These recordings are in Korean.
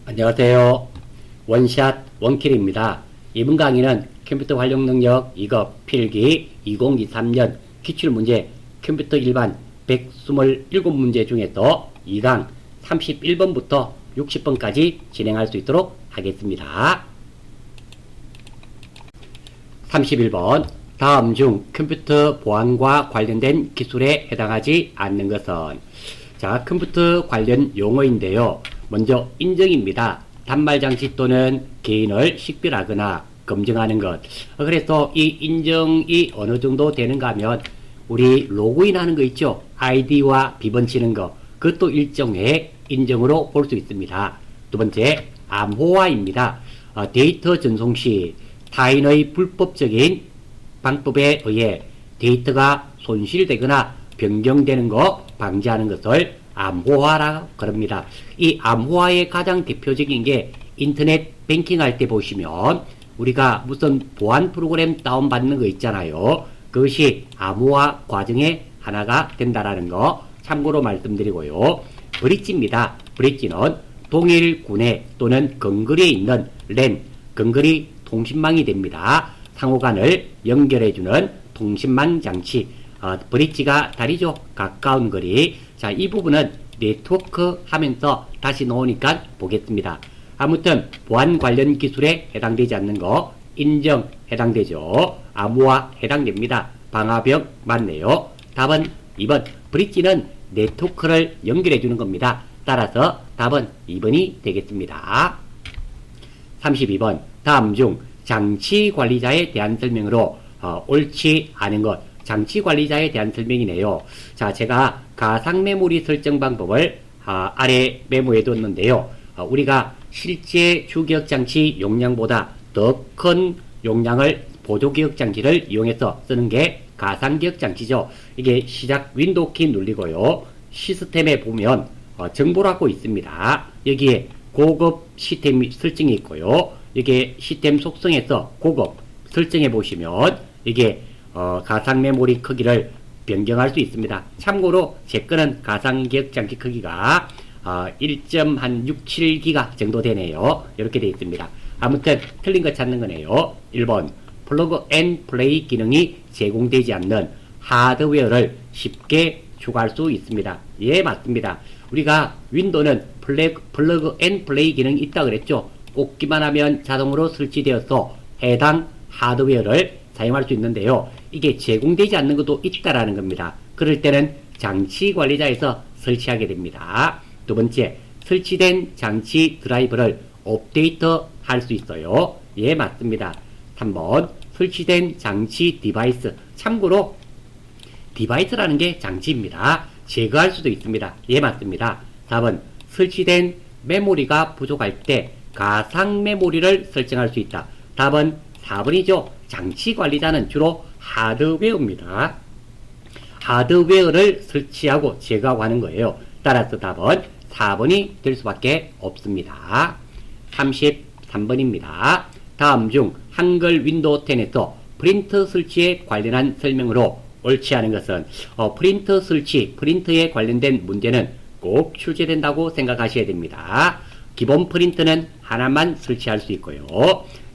안녕하세요. 원샷 원킬입니다. 이번 강의는 컴퓨터 활용 능력 2급 필기 2023년 기출문제 컴퓨터 일반 127문제 중에서 2강 31번부터 60번까지 진행할 수 있도록 하겠습니다. 31번 다음 중 컴퓨터 보안과 관련된 기술에 해당하지 않는 것은? 자, 컴퓨터 관련 용어인데요. 먼저 인증입니다. 단말장치 또는 개인을 식별하거나 검증하는 것. 그래서 이 인증이 어느 정도 되는가 하면 우리 로그인 하는 거 있죠. 아이디와 비번 치는 거. 그것도 일종의 인증으로 볼 수 있습니다. 두 번째, 암호화입니다. 데이터 전송 시 타인의 불법적인 방법에 의해 데이터가 손실되거나 변경되는 거 방지하는 것을 암호화라 그럽니다. 이 암호화의 가장 대표적인 게 인터넷 뱅킹 할 때 보시면 우리가 무슨 보안 프로그램 다운받는 거 있잖아요. 그것이 암호화 과정의 하나가 된다라는 거 참고로 말씀드리고요. 브릿지입니다. 브릿지는 동일 구내 또는 근거리에 있는 랜, 근거리 통신망이 됩니다. 상호간을 연결해주는 통신망 장치. 브릿지가 다리죠. 가까운 거리. 자, 이 부분은 네트워크 하면서 다시 놓으니까 보겠습니다. 아무튼 보안 관련 기술에 해당되지 않는 거 인정 해당되죠. 암호화 해당됩니다. 방화벽 맞네요. 답은 2번. 브릿지는 네트워크를 연결해 주는 겁니다. 따라서 답은 2번이 되겠습니다. 32번 다음 중 장치 관리자에 대한 설명으로 옳지 않은 것. 장치 관리자에 대한 설명이네요. 자, 제가 가상 메모리 설정 방법을 아래 메모해 뒀는데요. 우리가 실제 주기억 장치 용량보다 더 큰 용량을 보조 기억 장치를 이용해서 쓰는 게 가상 기억 장치죠. 이게 시작 윈도우 키 누르고요. 시스템에 보면 정보라고 있습니다. 여기에 고급 시스템 설정이 있고요. 이게 시스템 속성에서 고급 설정해 보시면 이게 가상 메모리 크기를 변경할 수 있습니다. 참고로 제 거는 가상 기억 장치 크기가 1.67기가 정도 되네요. 이렇게 되어 있습니다. 아무튼 틀린 거 찾는 거네요. 1번 플러그 앤 플레이 기능이 제공되지 않는 하드웨어를 쉽게 추가할 수 있습니다. 예, 맞습니다. 우리가 윈도우는 플러그 앤 플레이 기능이 있다 그랬죠. 꽂기만 하면 자동으로 설치되어서 해당 하드웨어를 사용할 수 있는데요. 이게 제공되지 않는 것도 있다라는 겁니다. 그럴 때는 장치 관리자에서 설치하게 됩니다. 두 번째, 설치된 장치 드라이브를 업데이트 할 수 있어요. 예, 맞습니다. 3번, 설치된 장치 디바이스. 참고로 디바이스라는 게 장치입니다. 제거할 수도 있습니다. 예, 맞습니다. 4번, 설치된 메모리가 부족할 때 가상 메모리를 설정할 수 있다. 답은 4번이죠. 장치 관리자는 주로 하드웨어입니다. 하드웨어를 설치하고 제거하고 하는 거예요. 따라서 답은 4번이 될 수밖에 없습니다. 33번입니다. 다음 중 한글 윈도우 10에서 프린터 설치에 관련한 설명으로 옳지 않은 것은? 프린터 설치, 프린터에 관련된 문제는 꼭 출제된다고 생각하셔야 됩니다. 기본 프린터는 하나만 설치할 수 있고요.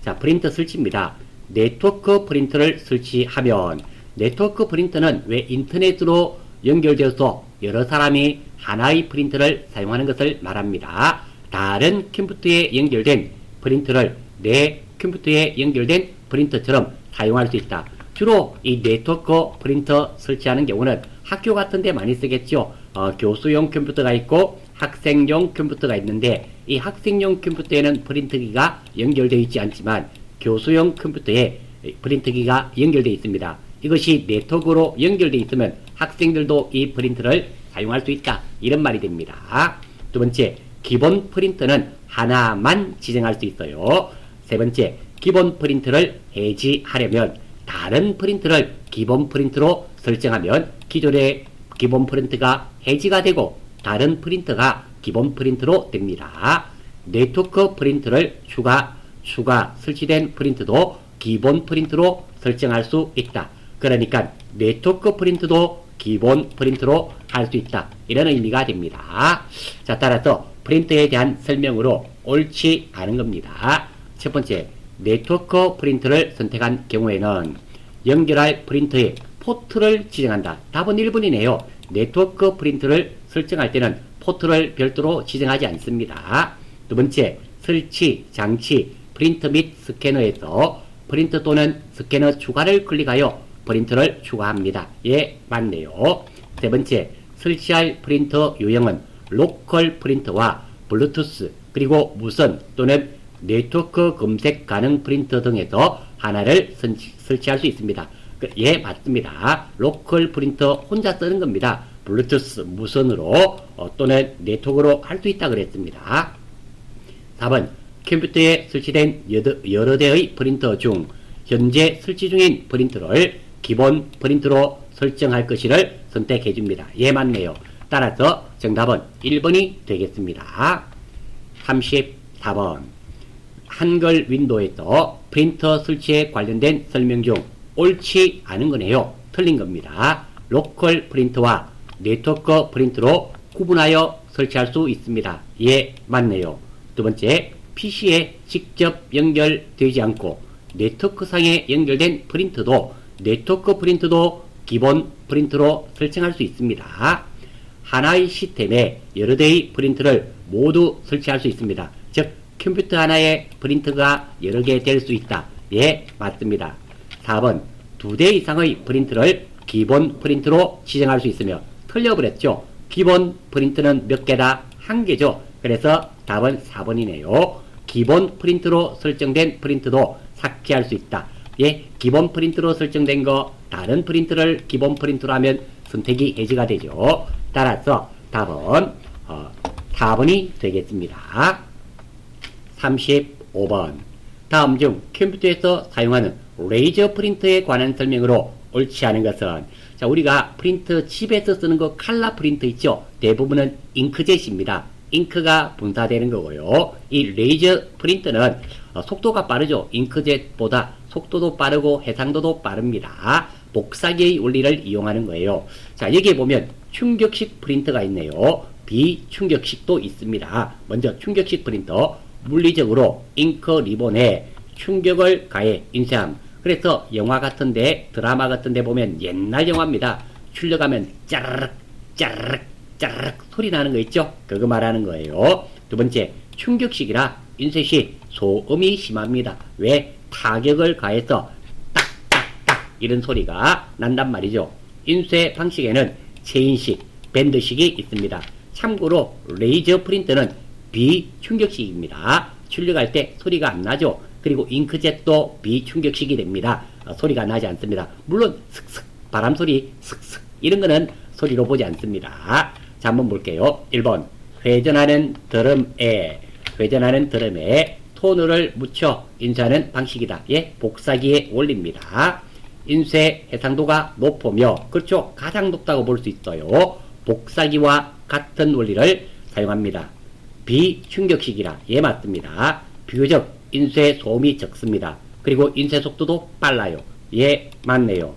자, 프린터 설치입니다. 네트워크 프린터를 설치하면 네트워크 프린터는 왜 인터넷으로 연결되어서 여러 사람이 하나의 프린터를 사용하는 것을 말합니다. 다른 컴퓨터에 연결된 프린터를 내 컴퓨터에 연결된 프린터처럼 사용할 수 있다. 주로 이 네트워크 프린터 설치하는 경우는 학교 같은 데 많이 쓰겠죠. 교수용 컴퓨터가 있고 학생용 컴퓨터가 있는데 이 학생용 컴퓨터에는 프린터기가 연결되어 있지 않지만 교수용 컴퓨터에 프린터기가 연결되어 있습니다. 이것이 네트워크로 연결되어 있으면 학생들도 이 프린터를 사용할 수 있다. 이런 말이 됩니다. 두 번째, 기본 프린터는 하나만 지정할 수 있어요. 세 번째, 기본 프린터를 해지하려면 다른 프린터를 기본 프린터로 설정하면 기존의 기본 프린터가 해지가 되고 다른 프린터가 기본 프린터로 됩니다. 네트워크 프린터를 추가 설치된 프린터도 기본 프린터로 설정할 수 있다. 그러니까 네트워크 프린터도 기본 프린터로 할 수 있다. 이런 의미가 됩니다. 자, 따라서 프린터에 대한 설명으로 옳지 않은 겁니다. 첫 번째, 네트워크 프린터를 선택한 경우에는 연결할 프린터의 포트를 지정한다. 답은 1번이네요. 네트워크 프린터를 설정할 때는 포트를 별도로 지정하지 않습니다. 두 번째, 설치, 장치, 프린터 및 스캐너에서 프린터 또는 스캐너 추가를 클릭하여 프린터를 추가합니다. 예, 맞네요. 세 번째, 설치할 프린터 유형은 로컬 프린터와 블루투스 그리고 무선 또는 네트워크 검색 가능 프린터 등에서 하나를 설치할 수 있습니다. 예, 맞습니다. 로컬 프린터 혼자 쓰는 겁니다. 블루투스, 무선으로 또는 네트워크로 할 수 있다 그랬습니다. 4번, 컴퓨터에 설치된 여러 대의 프린터 중 현재 설치 중인 프린터를 기본 프린터로 설정할 것을 선택해 줍니다. 예, 맞네요. 따라서 정답은 1번이 되겠습니다. 34번, 한글 윈도우에서 프린터 설치에 관련된 설명 중 옳지 않은 거네요. 틀린 겁니다. 로컬 프린터와 네트워크 프린터로 구분하여 설치할 수 있습니다. 예, 맞네요. 두 번째, PC에 직접 연결되지 않고 네트워크상에 연결된 프린터도 네트워크 프린터도 기본 프린터로 설정할 수 있습니다. 하나의 시스템에 여러 대의 프린터를 모두 설치할 수 있습니다. 즉, 컴퓨터 하나에 프린터가 여러 개 될 수 있다. 예, 맞습니다. 4번, 2대 이상의 프린터를 기본 프린터로 지정할 수 있으며 틀려버렸죠. 기본 프린터는 몇 개다? 한 개죠. 그래서 답은 4번이네요. 기본 프린터로 설정된 프린터도 삭제할 수 있다. 예, 기본 프린터로 설정된 거 다른 프린터를 기본 프린터로 하면 선택이 해지가 되죠. 따라서 답은 4번이 되겠습니다. 35번, 다음 중 컴퓨터에서 사용하는 레이저 프린터에 관한 설명으로 옳지 않은 것은, 자, 우리가 프린터 집에서 쓰는 거 칼라 프린터 있죠. 대부분은 잉크젯입니다. 잉크가 분사되는 거고요. 이 레이저 프린터는 속도가 빠르죠. 잉크젯보다 속도도 빠르고 해상도도 빠릅니다. 복사기의 원리를 이용하는 거예요. 자, 여기에 보면 충격식 프린터가 있네요. 비충격식도 있습니다. 먼저 충격식 프린터, 물리적으로 잉크 리본에 충격을 가해 인쇄함. 그래서 영화 같은데, 드라마 같은데 보면 옛날 영화입니다. 출력하면 짜르륵 짜르륵 짜르륵 소리 나는 거 있죠? 그거 말하는 거예요. 두 번째, 충격식이라 인쇄 시 소음이 심합니다. 왜? 타격을 가해서 딱딱딱 이런 소리가 난단 말이죠. 인쇄 방식에는 체인식, 밴드식이 있습니다. 참고로 레이저 프린터는 비충격식입니다. 출력할 때 소리가 안 나죠. 그리고 잉크젯도 비충격식이 됩니다. 소리가 나지 않습니다. 물론 슥슥 바람소리 슥슥 이런 거는 소리로 보지 않습니다. 자, 한번 볼게요. 1번, 회전하는 드럼에 토너를 묻혀 인쇄하는 방식이다. 예, 복사기의 원리입니다. 인쇄 해상도가 높으며, 그렇죠, 가장 높다고 볼 수 있어요. 복사기와 같은 원리를 사용합니다. 비충격식이라. 예, 맞습니다. 비교적 인쇄 소음이 적습니다. 그리고 인쇄 속도도 빨라요. 예, 맞네요.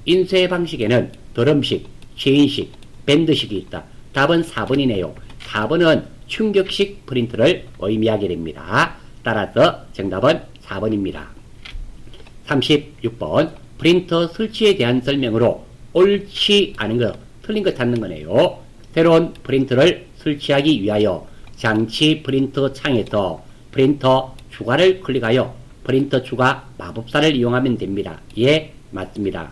인쇄 방식에는 드럼식, 체인식, 밴드식이 있다. 답은 4번이네요. 4번은 충격식 프린터를 의미하게 됩니다. 따라서 정답은 4번입니다. 36번, 프린터 설치에 대한 설명으로 옳지 않은 것, 틀린 것 찾는 거네요. 새로운 프린터를 설치하기 위하여 장치 프린터 창에서 프린터 추가를 클릭하여 프린터 추가 마법사를 이용하면 됩니다. 예, 맞습니다.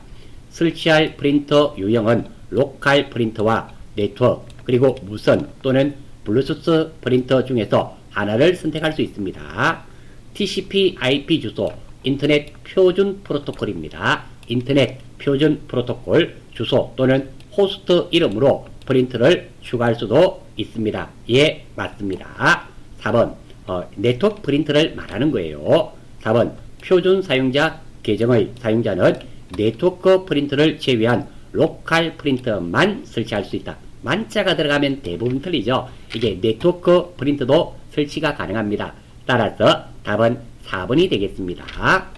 설치할 프린터 유형은 로컬 프린터와 네트워크 그리고 무선 또는 블루투스 프린터 중에서 하나를 선택할 수 있습니다. TCP IP 주소, 인터넷 표준 프로토콜입니다. 인터넷 표준 프로토콜 주소 또는 호스트 이름으로 프린터를 추가할 수도 있습니다. 예, 맞습니다. 4번, 네트워크 프린터를 말하는 거예요. 4번, 표준 사용자 계정의 사용자는 네트워크 프린터를 제외한 로컬 프린터만 설치할 수 있다. 만자가 들어가면 대부분 틀리죠. 이게 네트워크 프린터도 설치가 가능합니다. 따라서 답은 4번이 되겠습니다.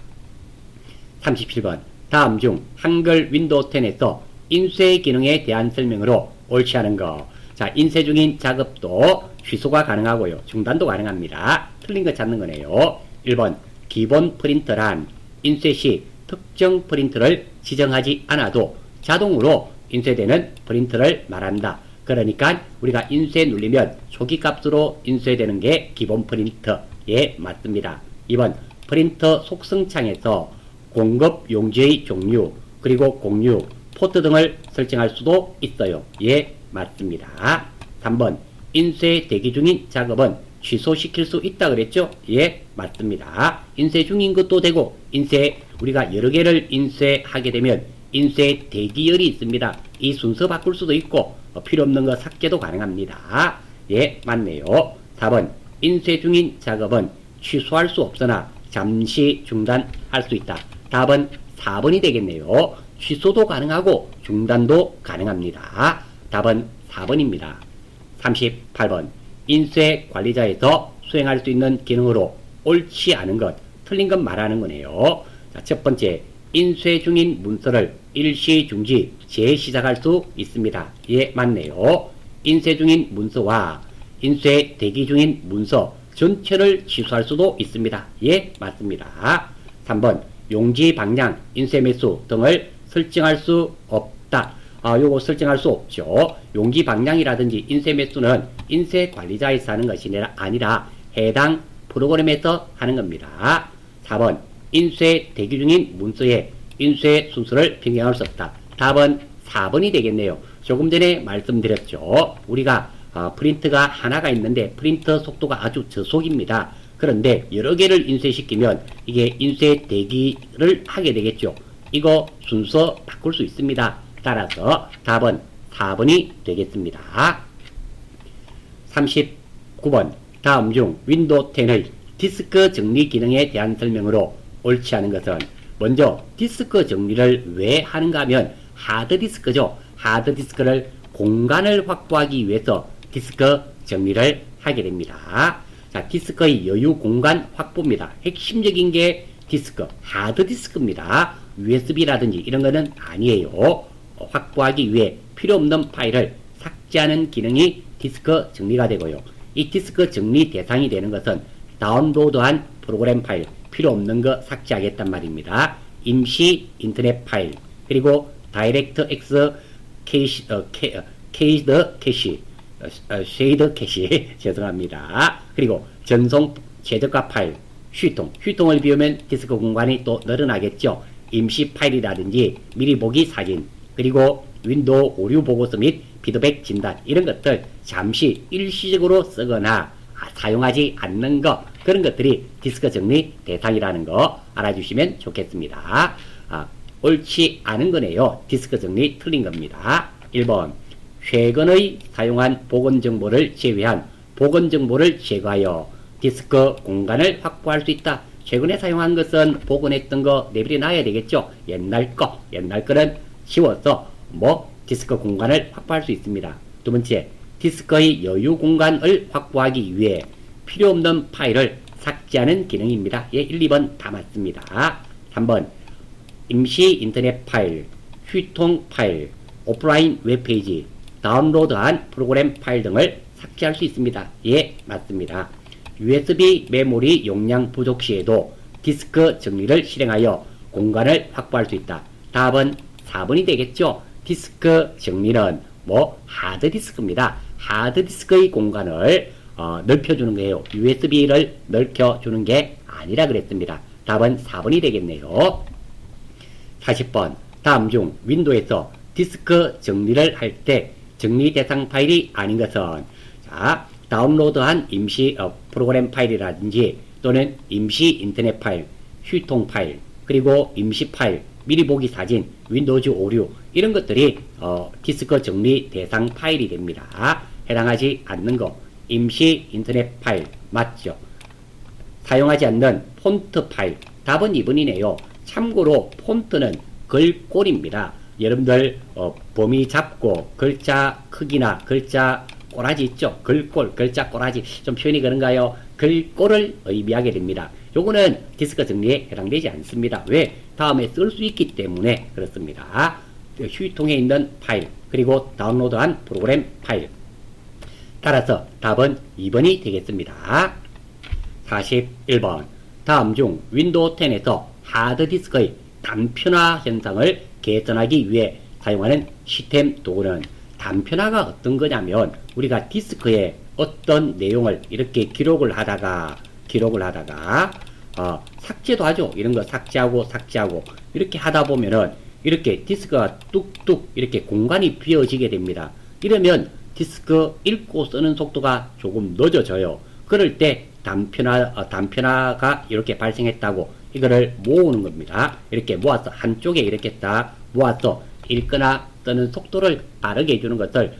37번, 다음 중 한글 윈도우 10에서 인쇄 기능에 대한 설명으로 옳지 않은 거. 자, 인쇄 중인 작업도 취소가 가능하고요. 중단도 가능합니다. 틀린 거 찾는 거네요. 1번 기본 프린터란 인쇄 시 특정 프린터를 지정하지 않아도 자동으로 인쇄되는 프린터를 말한다. 그러니까 우리가 인쇄 누르면 초기 값으로 인쇄되는 게 기본 프린터에 맞습니다. 2번 프린터 속성창에서 공급 용지의 종류 그리고 공유, 포트 등을 설정할 수도 있어요. 예, 맞습니다. 3번 인쇄 대기 중인 작업은 취소시킬 수 있다 그랬죠? 예, 맞습니다. 인쇄 중인 것도 되고 인쇄 우리가 여러 개를 인쇄하게 되면 인쇄 대기열이 있습니다. 이 순서 바꿀 수도 있고 필요 없는 거 삭제도 가능합니다. 예, 맞네요. 4번 인쇄 중인 작업은 취소할 수 없으나 잠시 중단할 수 있다. 답은 4번이 되겠네요. 취소도 가능하고 중단도 가능합니다. 답은 4번입니다. 38번 인쇄 관리자에서 수행할 수 있는 기능으로 옳지 않은 것, 틀린 것 말하는 거네요. 자, 첫 번째, 인쇄 중인 문서를 일시 중지 재시작할 수 있습니다. 예, 맞네요. 인쇄 중인 문서와 인쇄 대기 중인 문서 전체를 취소할 수도 있습니다. 예, 맞습니다. 3번, 용지 방향, 인쇄 매수 등을 설정할 수 없다. 요거 설정할 수 없죠. 용지 방향이라든지 인쇄 매수는 인쇄 관리자에서 하는 것이 아니라 해당 프로그램에서 하는 겁니다. 4번, 인쇄 대기 중인 문서의 인쇄 순서를 변경할 수 없다. 답은 4번이 되겠네요. 조금 전에 말씀드렸죠. 우리가 프린트가 하나가 있는데 프린터 속도가 아주 저속입니다. 그런데 여러 개를 인쇄시키면 이게 인쇄 대기를 하게 되겠죠. 이거 순서 바꿀 수 있습니다. 따라서 답은 4번이 되겠습니다. 39번 다음 중 윈도우 10의 디스크 정리 기능에 대한 설명으로 옳지 않은 것은 먼저 디스크 정리를 왜 하는가 하면 하드디스크죠. 하드디스크를 공간을 확보하기 위해서 디스크 정리를 하게 됩니다. 자, 디스크의 여유 공간 확보입니다. 핵심적인 게 디스크, 하드디스크입니다. USB라든지 이런 거는 아니에요. 확보하기 위해 필요 없는 파일을 삭제하는 기능이 디스크 정리가 되고요. 이 디스크 정리 대상이 되는 것은 다운로드한 프로그램 파일, 필요 없는 거 삭제하겠단 말입니다. 임시 인터넷 파일, 그리고 다이렉트 엑스 케이드 캐시, 쉐이드 캐시, 죄송합니다. 그리고 전송 최저가 파일, 휴통을 비우면 디스크 공간이 또 늘어나겠죠. 임시 파일이라든지 미리 보기 사진, 그리고 윈도우 오류 보고서 및 피드백 진단, 이런 것들 잠시 일시적으로 쓰거나 사용하지 않는 것, 그런 것들이 디스크 정리 대상이라는 거 알아주시면 좋겠습니다. 옳지 않은 거네요. 디스크 정리 틀린 겁니다. 1번 최근의 사용한 보건 정보를 제외한 보건 정보를 제거하여 디스크 공간을 확보할 수 있다. 최근에 사용한 것은 복원했던 거 내버려 놔야 되겠죠. 옛날 거는 지워서 디스크 공간을 확보할 수 있습니다. 두 번째, 디스크의 여유 공간을 확보하기 위해 필요 없는 파일을 삭제하는 기능입니다. 예, 1, 2번 다 맞습니다. 3번, 임시 인터넷 파일, 휴통 파일, 오프라인 웹페이지, 다운로드한 프로그램 파일 등을 삭제할 수 있습니다. 예, 맞습니다. USB 메모리 용량 부족 시에도 디스크 정리를 실행하여 공간을 확보할 수 있다. 답은 4번이 되겠죠. 디스크 정리는 하드디스크입니다. 하드디스크의 공간을 넓혀주는 거예요. USB를 넓혀주는 게 아니라 그랬습니다. 답은 4번이 되겠네요. 40번 다음 중 윈도우에서 디스크 정리를 할 때 정리 대상 파일이 아닌 것은 자, 다운로드한 임시 프로그램 파일이라든지 또는 임시 인터넷 파일, 휴통 파일, 그리고 임시 파일, 미리 보기 사진, 윈도우즈 오류, 이런 것들이 디스크 정리 대상 파일이 됩니다. 해당하지 않는 거 임시 인터넷 파일 맞죠? 사용하지 않는 폰트 파일, 답은 2번이네요. 참고로 폰트는 글꼴입니다. 여러분들 범위 잡고 글자 크기나 글자 꼬라지 있죠? 글꼴, 글자 꼬라지, 좀 표현이 그런가요? 글꼴을 의미하게 됩니다. 요거는 디스크 정리에 해당되지 않습니다. 왜? 다음에 쓸 수 있기 때문에 그렇습니다. 휴통에 있는 파일, 그리고 다운로드한 프로그램 파일, 따라서 답은 2번이 되겠습니다. 41번. 다음 중 윈도우 10에서 하드디스크의 단편화 현상을 개선하기 위해 사용하는 시스템 도구는, 단편화가 어떤 거냐면 우리가 디스크에 어떤 내용을 이렇게 기록을 하다가 삭제도 하죠. 이런 거 삭제하고 이렇게 하다 보면은 이렇게 디스크가 뚝뚝 이렇게 공간이 비어지게 됩니다. 이러면 디스크 읽고 쓰는 속도가 조금 늦어져요. 그럴 때 단편화가 이렇게 발생했다고 이거를 모으는 겁니다. 이렇게 모아서 한쪽에 이렇게 딱 모아서 읽거나 쓰는 속도를 빠르게 해주는 것을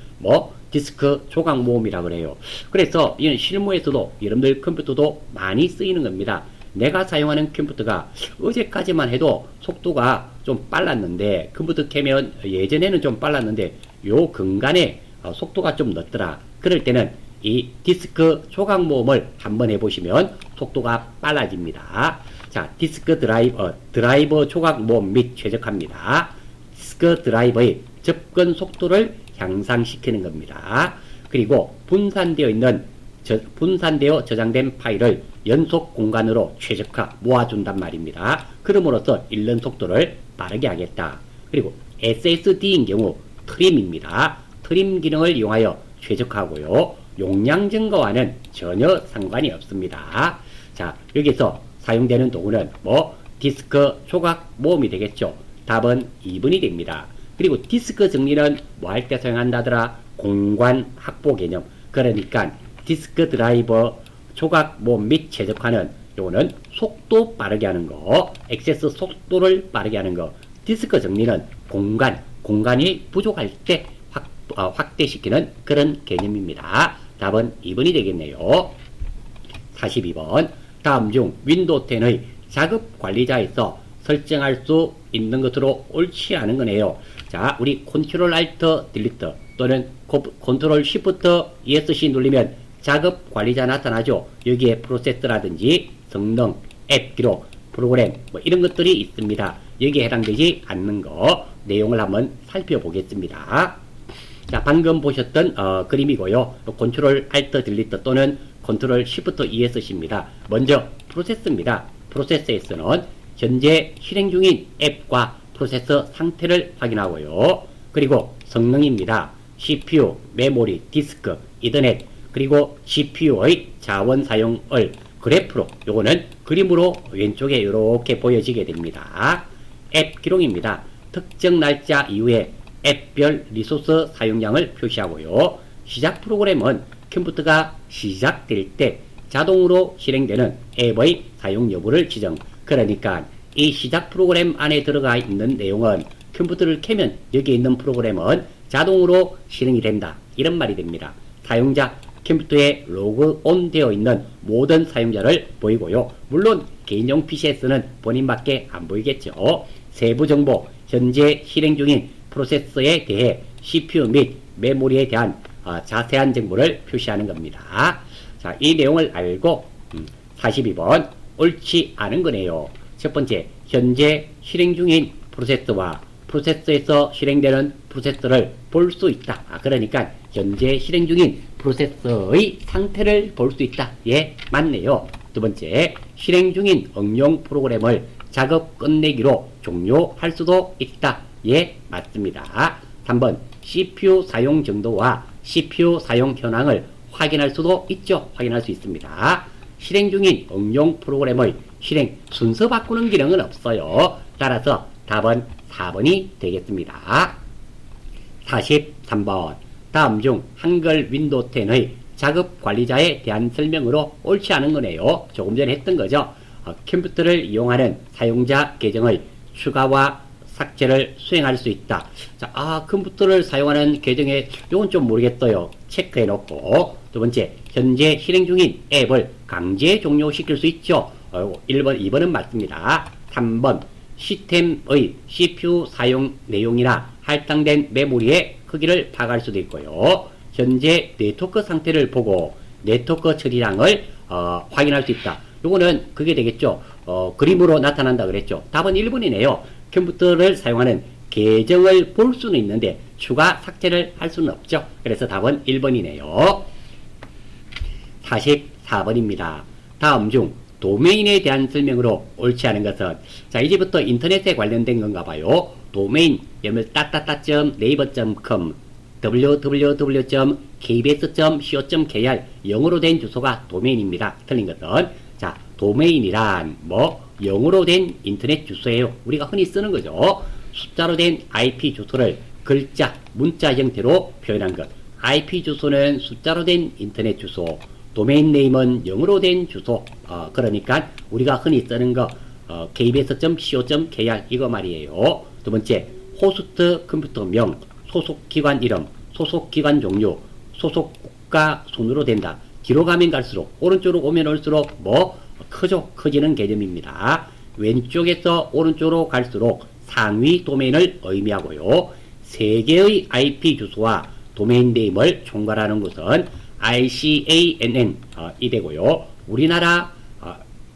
디스크 조각 모음이라 그래요. 그래서 이런 실무에서도 여러분들 컴퓨터도 많이 쓰이는 겁니다. 내가 사용하는 컴퓨터가 어제까지만 해도 속도가 좀 빨랐는데, 컴퓨터 켜면 예전에는 좀 빨랐는데 요 근간에 속도가 좀 늦더라. 그럴 때는 이 디스크 조각 모음을 한번 해보시면 속도가 빨라집니다. 자, 디스크 드라이버 조각 모음 및 최적화입니다. 디스크 드라이버의 접근 속도를 향상시키는 겁니다. 그리고 분산되어 저장된 파일을 연속 공간으로 최적화 모아준단 말입니다. 그럼으로써 읽는 속도를 빠르게 하겠다. 그리고 SSD인 경우 트림입니다. 트림 기능을 이용하여 최적화하고요. 용량 증가와는 전혀 상관이 없습니다. 자, 여기서 사용되는 도구는 디스크 조각 모음이 되겠죠. 답은 2번이 됩니다. 그리고 디스크 정리는 할 때 사용한다더라? 공간 확보 개념. 그러니까 디스크 드라이버 조각 모음 및 최적화는 요거는 속도 빠르게 하는 거, 액세스 속도를 빠르게 하는 거. 디스크 정리는 공간이 부족할 때 확대시키는 그런 개념입니다. 답은 2번이 되겠네요. 42번. 다음 중 윈도우 10의 작업 관리자에서 설정할 수 있는 것으로 옳지 않은 거네요. 자, 우리 컨트롤 알트 딜리트 또는 컨트롤 시프트 ESC 누르면 작업 관리자 나타나죠. 여기에 프로세스라든지 성능, 앱 기록, 프로그램 이런 것들이 있습니다. 여기에 해당되지 않는 거 내용을 한번 살펴보겠습니다. 자, 방금 보셨던 그림이고요. 컨트롤 알트 딜리트 또는 컨트롤 시프트 ESC입니다. 먼저 프로세스입니다. 프로세스에서는 현재 실행 중인 앱과 프로세서 상태를 확인하고요. 그리고 성능입니다. CPU, 메모리, 디스크, 이더넷, 그리고 GPU의 자원 사용을 그래프로, 요거는 그림으로 왼쪽에 이렇게 보여지게 됩니다. 앱 기록입니다. 특정 날짜 이후에 앱별 리소스 사용량을 표시하고요. 시작 프로그램은 컴퓨터가 시작될 때 자동으로 실행되는 앱의 사용 여부를 지정. 그러니까 이 시작 프로그램 안에 들어가 있는 내용은 컴퓨터를 켜면 여기 있는 프로그램은 자동으로 실행이 된다. 이런 말이 됩니다. 사용자 컴퓨터에 로그온 되어 있는 모든 사용자를 보이고요. 물론 개인용 PC에서는 본인밖에 안 보이겠죠. 세부 정보, 현재 실행 중인 프로세서에 대해 CPU 및 메모리에 대한 자세한 정보를 표시하는 겁니다. 자, 이 내용을 알고 42번 옳지 않은 거네요. 첫 번째, 현재 실행 중인 프로세서와 프로세서에서 실행되는 프로세서를 볼 수 있다. 그러니까 현재 실행 중인 프로세서의 상태를 볼 수 있다. 예, 맞네요. 두 번째, 실행 중인 응용 프로그램을 작업 끝내기로 종료할 수도 있다. 예, 맞습니다. 3번, CPU 사용 정도와 CPU 사용 현황을 확인할 수도 있죠. 확인할 수 있습니다. 실행 중인 응용 프로그램의 실행 순서 바꾸는 기능은 없어요. 따라서 답은 4번이 되겠습니다. 43번. 다음 중 한글 윈도우 10의 작업 관리자에 대한 설명으로 옳지 않은 거네요. 조금 전에 했던 거죠. 컴퓨터를 이용하는 사용자 계정의 추가와 삭제를 수행할 수 있다. 자, 컴퓨터를 사용하는 계정에 이건 좀 모르겠어요. 체크해 놓고. 두 번째, 현재 실행 중인 앱을 강제 종료시킬 수 있죠. 1번, 2번은 맞습니다. 3번, 시스템의 CPU 사용 내용이나 할당된 메모리의 크기를 파악할 수도 있고요. 현재 네트워크 상태를 보고 네트워크 처리량을 확인할 수 있다. 요거는 그게 되겠죠. 그림으로 나타난다 그랬죠. 답은 1번이네요. 컴퓨터를 사용하는 계정을 볼 수는 있는데 추가 삭제를 할 수는 없죠. 그래서 답은 1번이네요. 44번입니다. 다음 중 도메인에 대한 설명으로 옳지 않은 것은 자 이제부터 인터넷에 관련된 건가 봐요. 도메인 여러분 naver.com www.kbs.co.kr 영어로 된 주소가 도메인입니다. 틀린 것은 자 도메인이란 뭐 영어로 된 인터넷 주소예요. 우리가 흔히 쓰는 거죠. 숫자로 된 IP 주소를 글자, 문자 형태로 표현한 것. IP 주소는 숫자로 된 인터넷 주소, 도메인 네임은 영어로 된 주소. 그러니까 우리가 흔히 쓰는 거 kbs.co.kr 이거 말이에요. 두 번째, 호스트 컴퓨터명, 소속 기관 이름, 소속 기관 종류, 소속 국가 순으로 된다. 뒤로 가면 갈수록 오른쪽으로 오면 올수록 뭐 크죠? 커지는 개념입니다. 왼쪽에서 오른쪽으로 갈수록 상위 도메인을 의미하고요. 세 개의 IP 주소와 도메인 네임을 총괄하는 것은 ICANN 이 되고요. 우리나라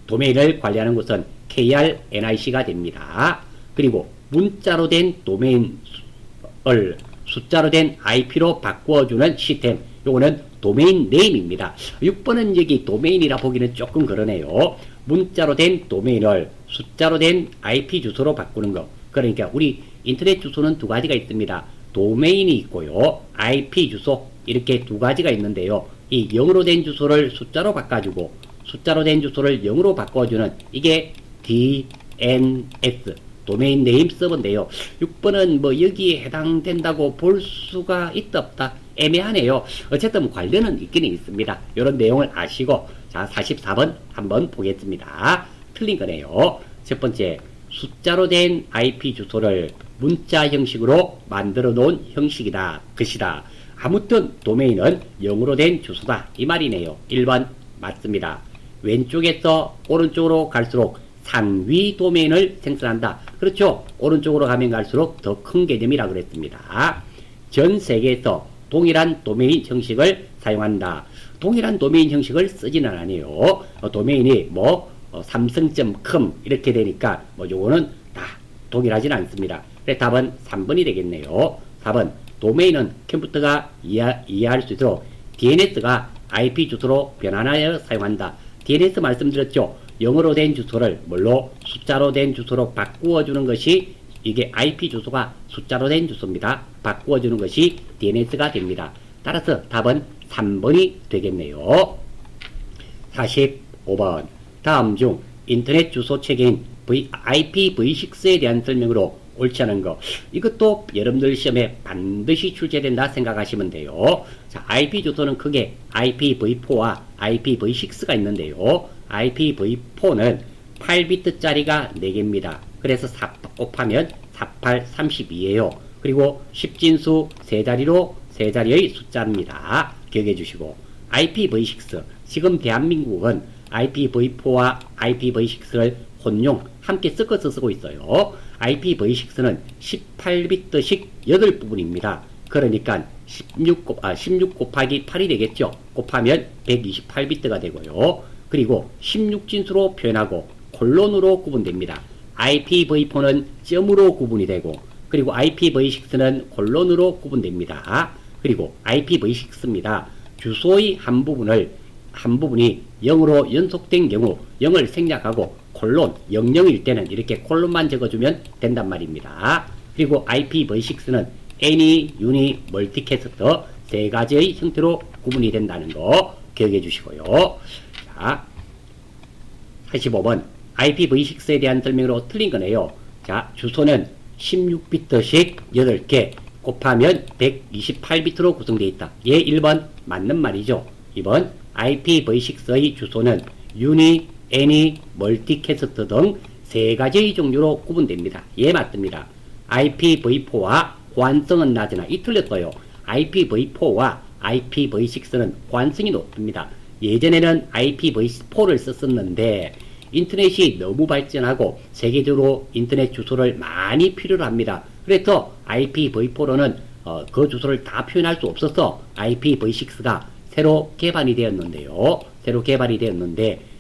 도메인을 관리하는 것은 KRNIC가 됩니다. 그리고 문자로 된 도메인을 숫자로 된 IP로 바꾸어주는 시스템, 요거는 도메인 네임입니다. 6번은 여기 도메인이라 보기는 조금 그러네요. 문자로 된 도메인을 숫자로 된 IP 주소로 바꾸는 거. 그러니까 우리 인터넷 주소는 두 가지가 있습니다. 도메인이 있고요. IP 주소 이렇게 두 가지가 있는데요. 이 영어로 된 주소를 숫자로 바꿔주고 숫자로 된 주소를 영어로 바꿔주는 이게 DNS 도메인 네임 서버인데요. 6번은 뭐 여기에 해당된다고 볼 수가 있다 없다 애매하네요. 어쨌든 관련은 있기는 있습니다. 이런 내용을 아시고 자 44번 한번 보겠습니다. 틀린 거네요. 첫 번째, 숫자로 된 IP 주소를 문자 형식으로 만들어 놓은 형식이다. 것이다. 아무튼 도메인은 영어로 된 주소다. 이 말이네요. 1번 맞습니다. 왼쪽에서 오른쪽으로 갈수록 상위 도메인을 생성한다. 그렇죠. 오른쪽으로 가면 갈수록 더 큰 개념이라 그랬습니다. 전 세계에서 동일한 도메인 형식을 사용한다. 동일한 도메인 형식을 쓰지는 않아요. 도메인이 뭐 삼성.com 이렇게 되니까 뭐 요거는 다 동일하진 않습니다. 그래서 답은 3번이 되겠네요. 4번 도메인은 컴퓨터가 이해할 수 있도록 DNS가 IP 주소로 변환하여 사용한다. DNS 말씀드렸죠. 영어로 된 주소를 뭘로 숫자로 된 주소로 바꾸어 주는 것이 이게 IP 주소가 숫자로 된 주소입니다. 바꾸어 주는 것이 DNS가 됩니다. 따라서 답은 3번이 되겠네요. 45번 다음 중 인터넷 주소 체계인 IPv6에 대한 설명으로 옳지 않은 거. 이것도 여러분들 시험에 반드시 출제된다 생각하시면 돼요. 자, IP 주소는 크게 IPv4와 IPv6가 있는데요. IPv4는 8비트짜리가 4개입니다. 그래서 4 곱하면 48, 32예요. 그리고 10진수 3자리의 숫자입니다. 기억해 주시고 IPv6 지금 대한민국은 IPv4와 IPv6를 혼용 함께 섞어서 쓰고 있어요. IPv6는 18비트씩 8부분입니다. 그러니까 16 곱하기 8이 되겠죠. 곱하면 128비트가 되고요. 그리고 16진수로 표현하고 콜론으로 구분됩니다. IPv4는 점으로 구분이 되고 그리고 IPv6는 콜론으로 구분됩니다. 그리고 IPv6입니다. 주소의 한 부분이 0으로 연속된 경우 0을 생략하고 콜론 00일 때는 이렇게 콜론만 적어주면 된단 말입니다. 그리고 IPv6는 애니, 유니, 멀티캐스터 세 가지의 형태로 구분이 된다는 거 기억해 주시고요. 자, 45번 IPv6에 대한 설명으로 틀린 거네요. 자, 주소는 16비트씩 8개 곱하면 128비트로 구성되어 있다. 예, 1번 맞는 말이죠. 2번 IPv6의 주소는 유니, 애니, 멀티캐스트 등 세 가지의 종류로 구분됩니다. 예, 맞습니다. IPv4와 호환성은 낮으나 이 틀렸어요. IPv4와 IPv6는 호환성이 높습니다. 예전에는 IPv4를 썼었는데 인터넷이 너무 발전하고 세계적으로 인터넷 주소를 많이 필요로 합니다. 그래서 IPv4로는 그 주소를 다 표현할 수 없어서 IPv6가 새로 개발이 되었는데요.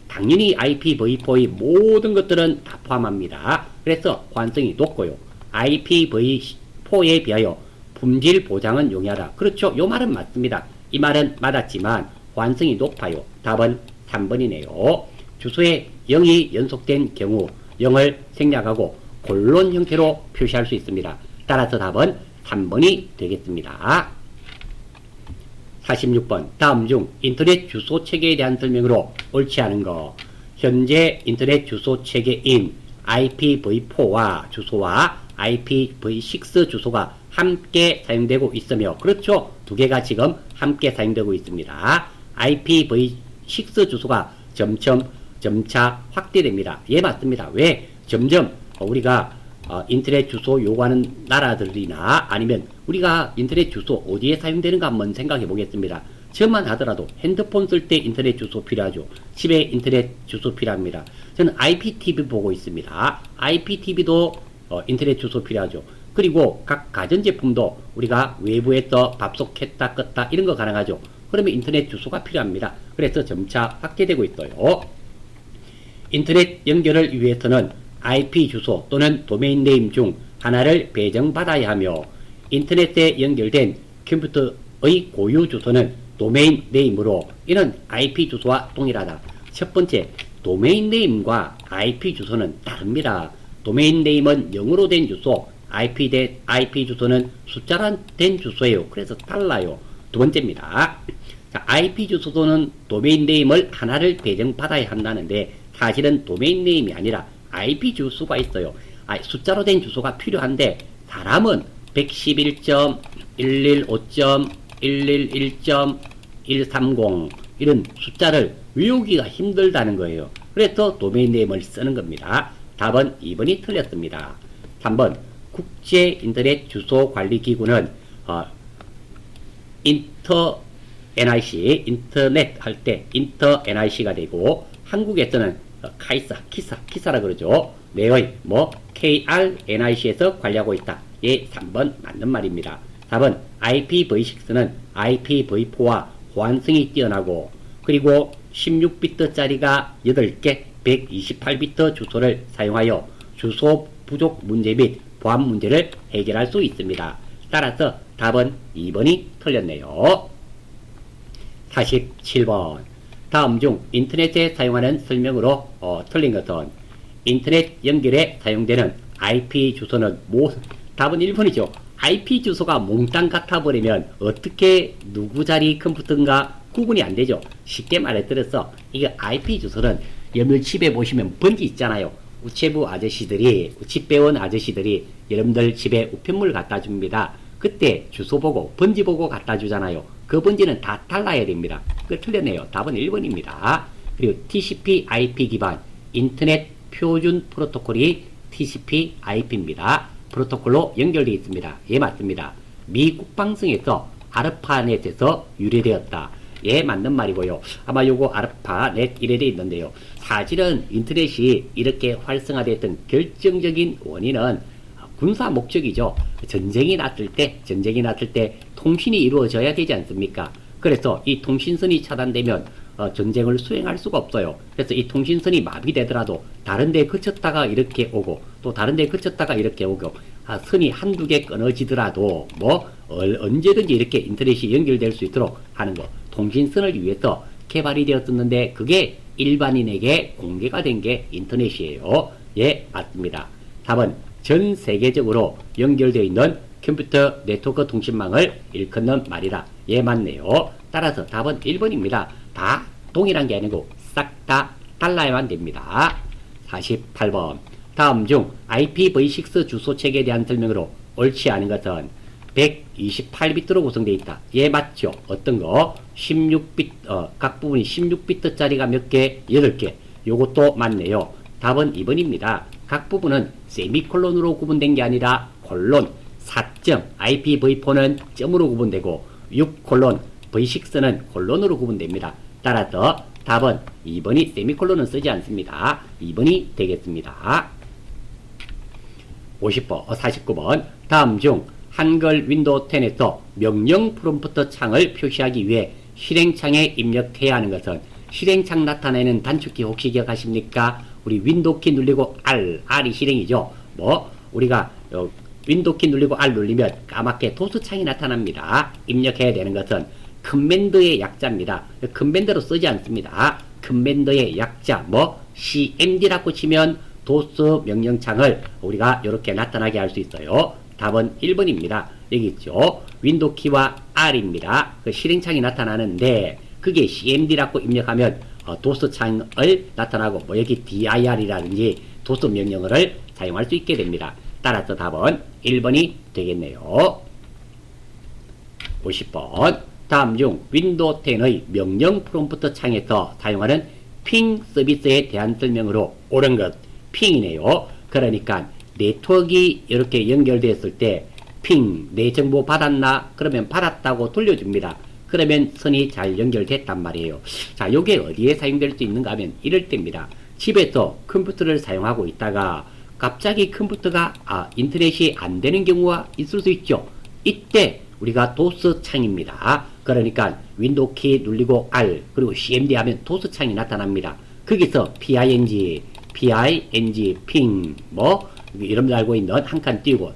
당연히 IPv4의 모든 것들은 다 포함합니다. 그래서 호환성이 높고요. IPv4에 비하여 품질 보장은 용이하다. 그렇죠. 이 말은 맞습니다. 이 말은 맞았지만 호환성이 높아요. 답은 3번이네요. 주소에 0이 연속된 경우 0을 생략하고 곤론 형태로 표시할 수 있습니다. 따라서 답은 3번이 되겠습니다. 46번 다음 중 인터넷 주소 체계에 대한 설명으로 옳지 않은 거. 현재 인터넷 주소 체계인 IPv4와 주소와 IPv6 주소가 함께 사용되고 있으며, 그렇죠? 두 개가 지금 함께 사용되고 있습니다. IPv6 주소가 점차 확대됩니다. 예, 맞습니다. 왜? 점점 우리가 인터넷 주소 요구하는 나라들이나 아니면 우리가 인터넷 주소 어디에 사용되는가 한번 생각해 보겠습니다. 저만 하더라도 핸드폰 쓸 때 인터넷 주소 필요하죠. 집에 인터넷 주소 필요합니다. 저는 IPTV 보고 있습니다. IPTV도 인터넷 주소 필요하죠. 그리고 각 가전제품도 우리가 외부에서 밥솥 켰다 껐다 이런 거 가능하죠. 그러면 인터넷 주소가 필요합니다. 그래서 점차 확대되고 있어요. 인터넷 연결을 위해서는 IP 주소 또는 도메인 네임 중 하나를 배정받아야 하며, 인터넷에 연결된 컴퓨터의 고유 주소는 도메인 네임으로 이는 IP 주소와 동일하다. 첫 번째, 도메인 네임과 IP 주소는 다릅니다. 도메인 네임은 0으로 된 주소, IP 주소는 숫자로 된 주소예요. 그래서 달라요. 두 번째입니다. 자, IP 주소는 도메인 네임을 하나를 배정받아야 한다는데 사실은 도메인 네임이 아니라 IP 주소가 있어요. 숫자로 된 주소가 필요한데 사람은 111.115.111.130 이런 숫자를 외우기가 힘들다는 거예요. 그래서 도메인 네임을 쓰는 겁니다. 답은 2번이 틀렸습니다. 3번 국제 인터넷 주소 관리 기구는 NIC 인터넷 할 때 NIC가 되고, 한국에서는 키사라 그러죠. 매의 KRNIC에서 관리하고 있다. 예, 3번 맞는 말입니다. 4번 IPv6는 IPv4와 호환성이 뛰어나고, 그리고 16비트짜리가 8개 128비트 주소를 사용하여 주소 부족 문제 및 보안 문제를 해결할 수 있습니다. 따라서 답은 2번이 틀렸네요. 47번 다음 중 인터넷에 사용하는 설명으로 틀린 것은 인터넷 연결에 사용되는 IP 주소는 답은 1번이죠. IP 주소가 몽땅 같아버리면 어떻게 누구 자리 컴퓨터인가 구분이 안 되죠. 쉽게 말해드려서 이게 IP 주소는 여러분들 집에 보시면 번지 있잖아요. 집 배운 아저씨들이 여러분들 집에 우편물 갖다 줍니다. 그때 주소 보고 번지 보고 갖다 주잖아요. 그 번지는 다 달라야 됩니다. 그 틀렸네요. 답은 1번입니다. 그리고 TCP IP 기반 인터넷 표준 프로토콜이 TCP IP입니다. 프로토콜로 연결되어 있습니다. 예, 맞습니다. 미 국방성에서 아르파넷에서 유래되었다. 예, 맞는 말이고요. 아마 요거 아르파넷 이래 되어 있는데요. 사실은 인터넷이 이렇게 활성화됐던 결정적인 원인은 군사 목적이죠. 전쟁이 났을 때 통신이 이루어져야 되지 않습니까? 그래서 이 통신선이 차단되면 전쟁을 수행할 수가 없어요. 그래서 이 통신선이 마비되더라도 다른 데 그쳤다가 이렇게 오고 또 다른 데 그쳤다가 이렇게 오고, 선이 한두 개 끊어지더라도 언제든지 이렇게 인터넷이 연결될 수 있도록 하는 거, 통신선을 위해서 개발이 되었었는데 그게 일반인에게 공개가 된 게 인터넷이에요. 예, 맞습니다. 4번 전 세계적으로 연결되어 있는 컴퓨터 네트워크 통신망을 일컫는 말이라. 예, 맞네요. 따라서 답은 1번입니다. 다 동일한 게 아니고 싹 다 달라야만 됩니다. 48번 다음 중 IPv6 주소 체계에 대한 설명으로 옳지 않은 것은 128비트로 구성되어 있다. 예, 맞죠. 어떤 거? 16비트, 각 부분이 16비트짜리가 몇 개? 8개. 요것도 맞네요. 답은 2번입니다. 각 부분은 세미콜론으로 구분된 게 아니라 콜론, 4점, IPv4는 점으로 구분되고 6콜론, V6는 콜론으로 구분됩니다. 따라서 답은 2번이 세미콜론은 쓰지 않습니다. 2번이 되겠습니다. 49번 다음 중 한글 윈도우 10에서 명령 프롬프트 창을 표시하기 위해 실행창에 입력해야 하는 것은, 실행창 나타내는 단축키 혹시 기억하십니까? 우리 윈도우 키 누르고 R이 실행이죠. 우리가 윈도우 키 누르고 R 눌리면 까맣게 도수창이 나타납니다. 입력해야 되는 것은 커맨드의 약자입니다. 커맨드로 쓰지 않습니다. 커맨드의 약자, 뭐 cmd라고 치면 도스 명령창을 우리가 이렇게 나타나게 할 수 있어요. 답은 1번입니다. 여기 있죠. 윈도우 키와 R입니다. 그 실행창이 나타나는데 그게 cmd라고 입력하면 도스 창을 나타나고 뭐 여기 dir이라든지 도스 명령어를 사용할 수 있게 됩니다. 따라서 답은 1번이 되겠네요. 50번. 다음 중 윈도우 10의 명령 프롬프트 창에서 사용하는 핑 서비스에 대한 설명으로 옳은 것 핑이네요. 그러니까 네트워크가 이렇게 연결되었을 때 핑, 내 정보 받았나? 그러면 받았다고 돌려줍니다. 그러면 선이 잘 연결됐단 말이에요. 자, 요게 어디에 사용될 수 있는가 하면 이럴 때입니다. 집에서 컴퓨터를 사용하고 있다가 갑자기 컴퓨터가 인터넷이 안 되는 경우가 있을 수 있죠. 이때 우리가 도스 창입니다. 그러니까 윈도우 키 눌리고 R 그리고 cmd 하면 도스 창이 나타납니다. 거기서 ping ping 뭐 여러분들 알고 있는 한 칸 띄우고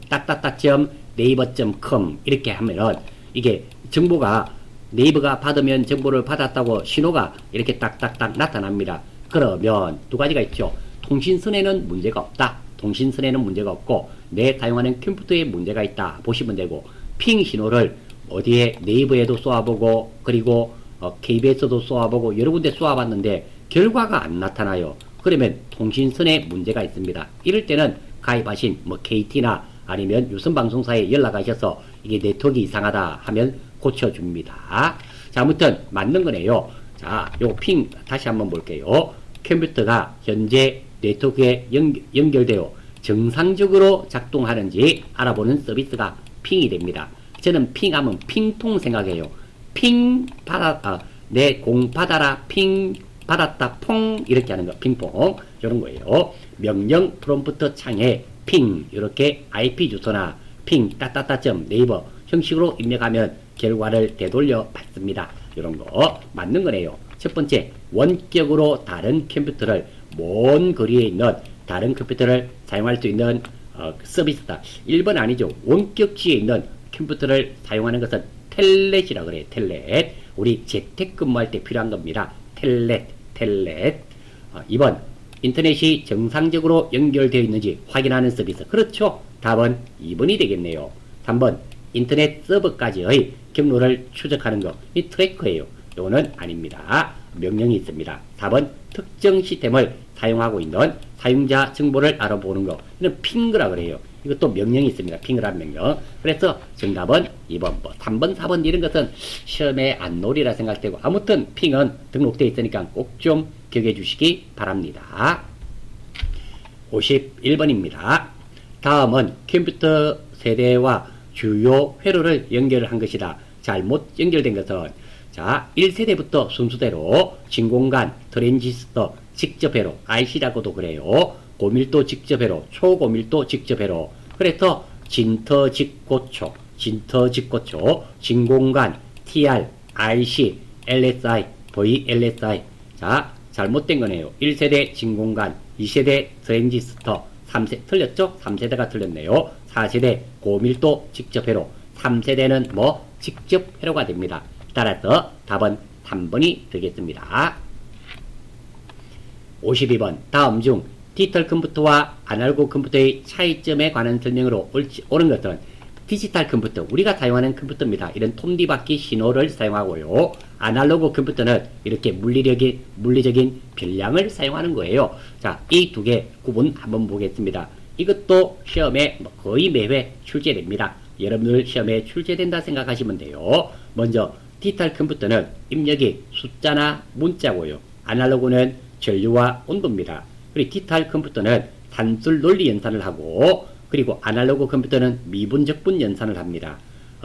naver.com 이렇게 하면은 이게 정보가 네이버가 받으면 정보를 받았다고 신호가 이렇게 딱딱딱 나타납니다. 그러면 두 가지가 있죠. 통신선에는 문제가 없다. 통신선에는 문제가 없고 내 사용하는 컴퓨터에 문제가 있다 보시면 되고, 핑 신호를 어디에 네이버에도 쏘아보고 그리고 KBS도 쏘아보고 여러 군데 쏘아봤는데 결과가 안 나타나요. 그러면 통신선에 문제가 있습니다. 이럴 때는 가입하신 뭐 KT나 아니면 유선방송사에 연락하셔서 이게 네트워크 이상하다 하면 고쳐줍니다. 자, 아무튼 맞는 거네요. 자, 요거 핑 다시 한번 볼게요. 컴퓨터가 현재 네트워크에 연결되어 정상적으로 작동하는지 알아보는 서비스가 핑이 됩니다. 저는 핑하면 핑통 생각해요. 핑 내 공 받아라, 핑 받았다, 퐁 이렇게 하는 거, 핑퐁 이런 거예요. 명령 프롬프트 창에 핑 이렇게 IP 주소나 핑 따따따.점 네이버 형식으로 입력하면 결과를 되돌려 받습니다. 이런 거 맞는 거네요. 첫 번째, 원격으로 다른 컴퓨터를 먼 거리에 있는 다른 컴퓨터를 사용할 수 있는 서비스다. 1번 아니죠. 원격지에 있는 컴퓨터를 사용하는 것은 텔넷이라 그래요. 텔넷. 우리 재택근무할 때 필요한 겁니다. 텔넷. 2번, 인터넷이 정상적으로 연결되어 있는지 확인하는 서비스. 그렇죠. 답은 2번이 되겠네요. 3번, 인터넷 서버까지의 경로를 추적하는 거. 이 트래커예요. 이거는 아닙니다. 명령이 있습니다. 4번, 특정 시스템을 사용하고 있는 사용자 정보를 알아보는 거. 이는 핑그라 그래요. 이것도 명령이 있습니다. 핑그란 명령. 그래서 정답은 2번, 3번, 4번 이런 것은 시험에 안 나오리라 생각되고, 아무튼 핑은 등록되어 있으니까 꼭 좀 기억해 주시기 바랍니다. 51번입니다. 다음은 컴퓨터 세대와 주요 회로를 연결한 것이다. 잘못 연결된 것은, 자, 1세대부터 순서대로 진공관, 트랜지스터, 직접회로, IC라고도 그래요. 고밀도 직접회로, 초고밀도 직접회로. 그래서 진터직고초, 진공관, TR, IC, LSI, VLSI. 자, 잘못된 거네요. 1세대 진공관, 2세대 트랜지스터, 3세 틀렸죠? 3세대가 틀렸네요. 4세대 고밀도 직접회로, 3세대는 뭐 직접회로가 됩니다. 따라서 답은 3번이 되겠습니다. 52번. 다음 중 디지털 컴퓨터와 아날로그 컴퓨터의 차이점에 관한 설명으로 옳은 것은, 디지털 컴퓨터, 우리가 사용하는 컴퓨터입니다. 이런 톱니바퀴 신호를 사용하고요. 아날로그 컴퓨터는 이렇게 물리적인 변량을 사용하는 거예요. 자, 이 두 개 구분 한번 보겠습니다. 이것도 시험에 거의 매회 출제됩니다. 여러분들 시험에 출제된다 생각하시면 돼요. 먼저 디지털 컴퓨터는 입력이 숫자나 문자고요. 아날로그는 전류와 온도입니다. 그리고 디지털 컴퓨터는 산술 논리 연산을 하고, 그리고 아날로그 컴퓨터는 미분적분 연산을 합니다.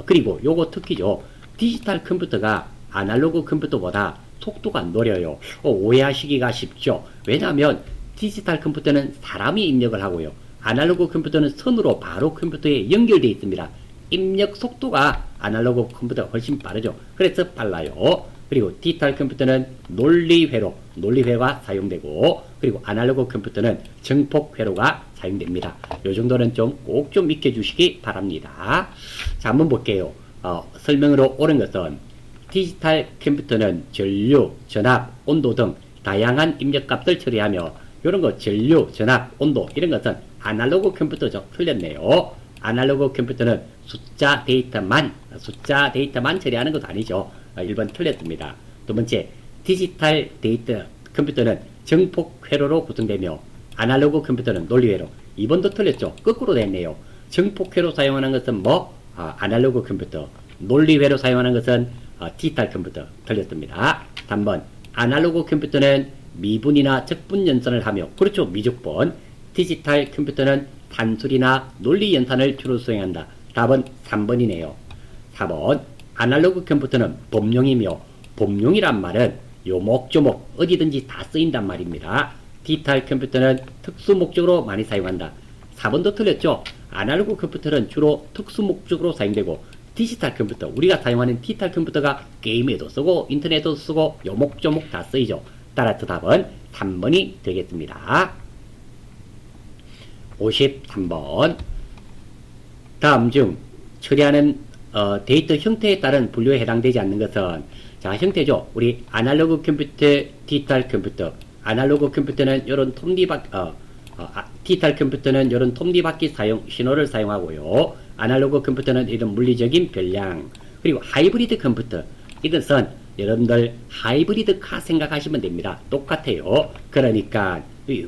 그리고 요거 특히죠. 디지털 컴퓨터가 아날로그 컴퓨터보다 속도가 느려요. 오해하시기가 쉽죠. 왜냐하면 디지털 컴퓨터는 사람이 입력을 하고요. 아날로그 컴퓨터는 선으로 바로 컴퓨터에 연결되어 있습니다. 입력 속도가 아날로그 컴퓨터가 훨씬 빠르죠. 그래서 빨라요. 그리고 디지털 컴퓨터는 논리회로가 사용되고, 그리고 아날로그 컴퓨터는 정폭회로가 사용됩니다. 요 정도는 꼭 좀 익혀주시기 바랍니다. 자, 한번 볼게요. 설명으로 옳은 것은, 디지털 컴퓨터는 전류, 전압, 온도 등 다양한 입력값을 처리하며 이런 거 전류, 전압, 온도 이런 것은 아날로그 컴퓨터죠. 틀렸네요. 아날로그 컴퓨터는 숫자 데이터만 처리하는 것도 아니죠. 1번 틀렸습니다. 두 번째, 디지털 데이터 컴퓨터는 정폭 회로로 구성되며 아날로그 컴퓨터는 논리회로. 2번도 틀렸죠. 거꾸로 됐네요. 정폭 회로 사용하는 것은 아날로그 컴퓨터. 논리회로 사용하는 것은 디지털 컴퓨터. 틀렸습니다. 3번, 아날로그 컴퓨터는 미분이나 적분 연산을 하며, 그렇죠. 미적분. 디지털 컴퓨터는 산술이나 논리 연산을 주로 수행한다. 답은 3번이네요. 4번, 아날로그 컴퓨터는 범용이며, 범용이란 말은 요목조목 어디든지 다 쓰인단 말입니다. 디지털 컴퓨터는 특수 목적으로 많이 사용한다. 4번도 틀렸죠. 아날로그 컴퓨터는 주로 특수 목적으로 사용되고, 디지털 컴퓨터, 우리가 사용하는 디지털 컴퓨터가 게임에도 쓰고 인터넷에도 쓰고 요목조목 다 쓰이죠. 따라서 답은 3번이 되겠습니다. 53번, 다음 중 처리하는 데이터 형태에 따른 분류에 해당되지 않는 것은, 자, 형태죠. 우리 아날로그 컴퓨터, 디지털 컴퓨터. 아날로그 컴퓨터는 이런 디지털 컴퓨터는 이런 톱니바퀴 신호를 사용하고요. 아날로그 컴퓨터는 이런 물리적인 변량. 그리고 하이브리드 컴퓨터. 이것은 여러분들 하이브리드카 생각하시면 됩니다. 똑같아요. 그러니까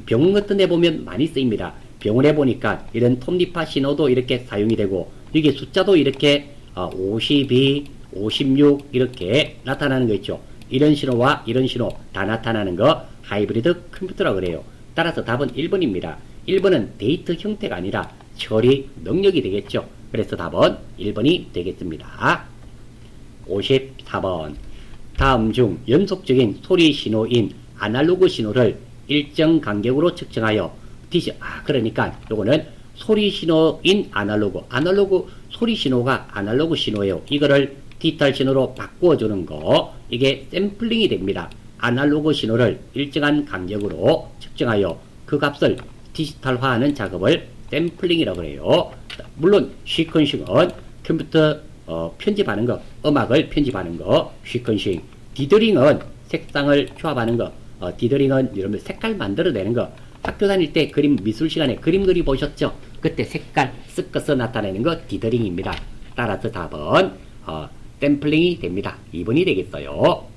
병원 같은 데 보면 많이 쓰입니다. 병원에 보니까 이런 톱니바 신호도 이렇게 사용이 되고, 이게 숫자도 이렇게 52, 56 이렇게 나타나는 거 있죠. 이런 신호와 이런 신호 다 나타나는 거 하이브리드 컴퓨터라고 그래요. 따라서 답은 1번입니다. 1번은 데이터 형태가 아니라 처리 능력이 되겠죠. 그래서 답은 1번이 되겠습니다. 54번, 다음 중 연속적인 소리 신호인 아날로그 신호를 일정 간격으로 측정하여 그러니까 요거는 소리 신호인 아날로그 소리 신호가 아날로그 신호예요. 이거를 디지털 신호로 바꾸어주는 거, 이게 샘플링이 됩니다. 아날로그 신호를 일정한 간격으로 측정하여 그 값을 디지털화하는 작업을 샘플링이라고 해요. 물론 시퀀싱은 컴퓨터 편집하는 거, 음악을 편집하는 거, 시퀀싱. 디더링은 색상을 조합하는 거, 디더링은 여러분 색깔 만들어내는 거. 학교 다닐 때 그림 미술 시간에 그림 그리 보셨죠? 그때 색깔 섞어서 나타내는 거 디더링입니다. 따라서 답은 샘플링이 됩니다. 2번이 되겠어요.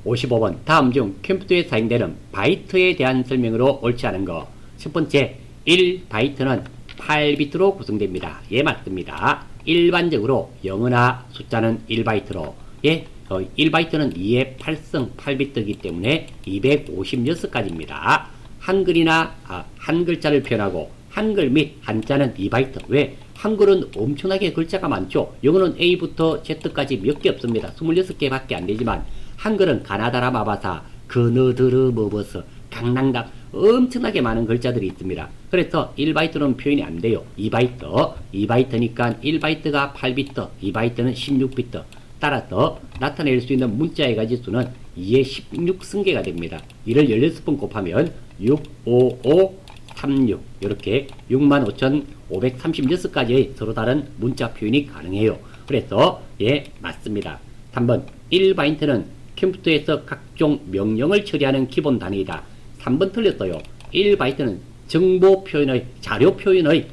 55번, 다음 중 컴퓨터에 사용되는 바이트에 대한 설명으로 옳지 않은 거. 첫 번째, 1바이트는 8비트로 구성됩니다. 예, 맞습니다. 일반적으로 영어나 숫자는 1바이트로, 1바이트는 2의 8성 8비트이기 때문에 256가지입니다. 한글이나 한 글자를 표현하고 한글 및 한자는 2바이트. 왜? 한글은 엄청나게 글자가 많죠. 영어는 A부터 Z까지 몇 개 없습니다. 26개밖에 안 되지만 한글은 가나다라 마바사, 그느드르 머버스, 강낭강 엄청나게 많은 글자들이 있습니다. 그래서 1바이트는 표현이 안 돼요. 2바이트니까 1바이트가 8비트, 2바이트는 16비트. 따라서 나타낼 수 있는 문자의 가지수는 2의 16승계가 됩니다. 이를 16번 곱하면 6, 5, 5, 36 이렇게 65,536가지의 서로 다른 문자 표현이 가능해요. 그래서 예, 맞습니다. 3번, 1바이트는 컴퓨터에서 각종 명령을 처리하는 기본 단위이다. 3번 틀렸어요. 1바이트는 정보 표현의 자료 표현의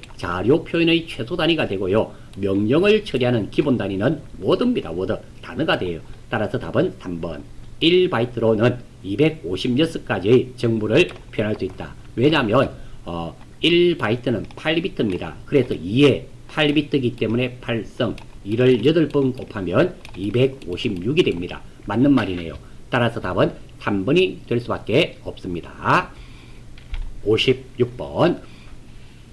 최소 단위가 되고요. 명령을 처리하는 기본 단위는 워드입니다. 워드 단어가 돼요. 따라서 답은 3번. 1바이트로는 256가지의 정보를 표현할 수 있다. 왜냐하면 1바이트는 8비트입니다. 그래서 2에 8비트이기 때문에 8성 2를 8번 곱하면 256이 됩니다. 맞는 말이네요. 따라서 답은 3번이 될 수밖에 없습니다. 56번,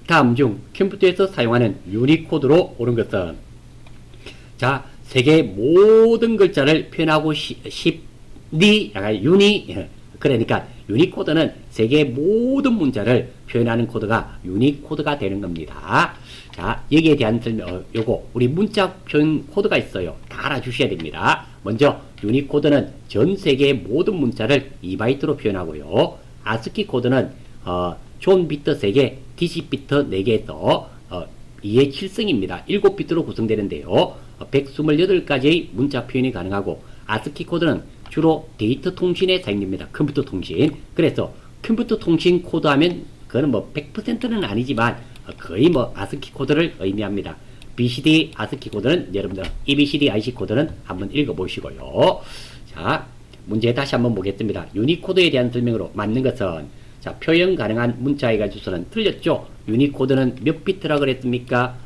다음 중 컴퓨터에서 사용하는 유니코드로 옳은 것은, 자, 세계 모든 글자를 표현하고 싶니? 그러니까 유니코드는 세계 모든 문자를 표현하는 코드가 유니코드가 되는 겁니다. 자, 여기에 대한 설명, 요거 우리 문자 표현 코드가 있어요. 다 알아주셔야 됩니다. 먼저 유니코드는 전 세계의 모든 문자를 2바이트로 표현하고요. 아스키 코드는 존 비트 3개, 디짓 비트 4개에서 2의 7승입니다. 7비트로 구성되는데요. 128가지의 문자 표현이 가능하고 아스키 코드는 주로 데이터 통신에 사용됩니다. 컴퓨터 통신. 그래서 컴퓨터 통신 코드 하면 그거는 뭐 100%는 아니지만 거의 뭐 아스키 코드를 의미합니다. BCD 아스키 코드는 여러분들 EBCD IC 코드는 한번 읽어보시고요. 자, 문제 다시 한번 보겠습니다. 유니코드에 대한 설명으로 맞는 것은 자, 표현 가능한 문자의 가주수는 틀렸죠. 유니코드는 몇 비트라 그랬습니까?